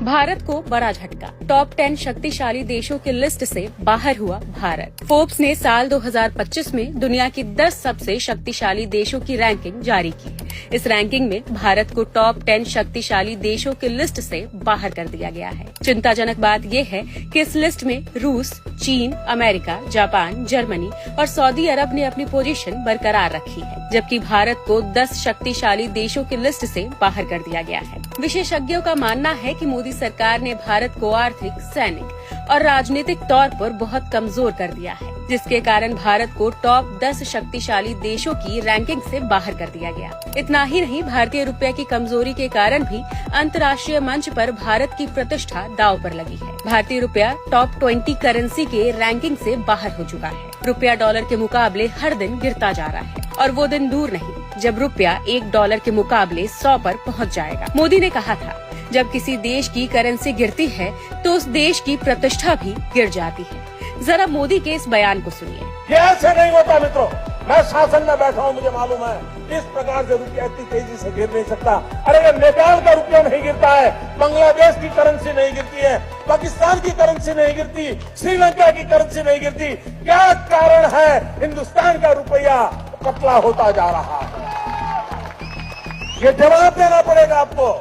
भारत को बड़ा झटका। टॉप 10 शक्तिशाली देशों की लिस्ट से बाहर हुआ भारत। फोर्ब्स ने साल 2025 में दुनिया की 10 सबसे शक्तिशाली देशों की रैंकिंग जारी की। इस रैंकिंग में भारत को टॉप 10 शक्तिशाली देशों की लिस्ट से बाहर कर दिया गया है। चिंताजनक बात यह है कि इस लिस्ट में रूस, चीन, अमेरिका, जापान, जर्मनी और सऊदी अरब ने अपनी पोजीशन बरकरार रखी है, जबकि भारत को 10 शक्तिशाली देशों की लिस्ट से बाहर कर दिया गया है। विशेषज्ञों का मानना है कि मोदी सरकार ने भारत को आर्थिक, सैनिक और राजनीतिक तौर पर बहुत कमजोर कर दिया है, जिसके कारण भारत को टॉप 10 शक्तिशाली देशों की रैंकिंग से बाहर कर दिया गया। इतना ही नहीं, भारतीय रुपये की कमजोरी के कारण भी अंतर्राष्ट्रीय मंच पर भारत की प्रतिष्ठा दांव पर लगी है। भारतीय रुपया टॉप 20 करेंसी के रैंकिंग से बाहर हो चुका है। रुपया डॉलर के मुकाबले हर दिन गिरता जा रहा है और वो दिन दूर नहीं जब रुपया $1 के मुकाबले 100 पर पहुंच जाएगा। मोदी ने कहा था, जब किसी देश की करेंसी गिरती है तो उस देश की प्रतिष्ठा भी गिर जाती है। जरा मोदी के इस बयान को सुनिए। ये ऐसे नहीं होता मित्रों, मैं शासन में बैठा हूँ, मुझे मालूम है इस प्रकार से रुपया इतनी तेजी से गिर नहीं सकता। अरे नेपाल का रुपया नहीं गिरता है, बांग्लादेश की करेंसी नहीं गिरती है, पाकिस्तान की करेंसी नहीं गिरती, श्रीलंका की करेंसी नहीं गिरती। क्या कारण है हिंदुस्तान का रुपया पतला होता जा रहा है? ये जवाब देना पड़ेगा आपको।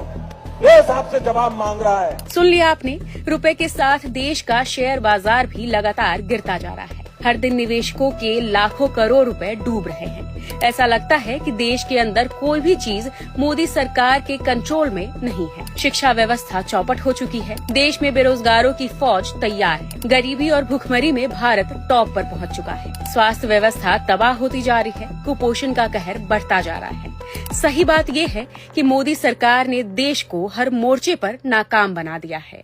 देश आपसे जवाब मांग रहा है। सुन लिया आपने, रुपए के साथ देश का शेयर बाजार भी लगातार गिरता जा रहा है। हर दिन निवेशकों के लाखों करोड़ रुपए डूब रहे हैं। ऐसा लगता है कि देश के अंदर कोई भी चीज मोदी सरकार के कंट्रोल में नहीं है। शिक्षा व्यवस्था चौपट हो चुकी है। देश में बेरोजगारों की फौज तैयार है। गरीबी और भुखमरी में भारत टॉप पर पहुंच चुका है। स्वास्थ्य व्यवस्था तबाह होती जा रही है। कुपोषण का कहर बढ़ता जा रहा है। सही बात यह है कि मोदी सरकार ने देश को हर मोर्चे पर नाकाम बना दिया है।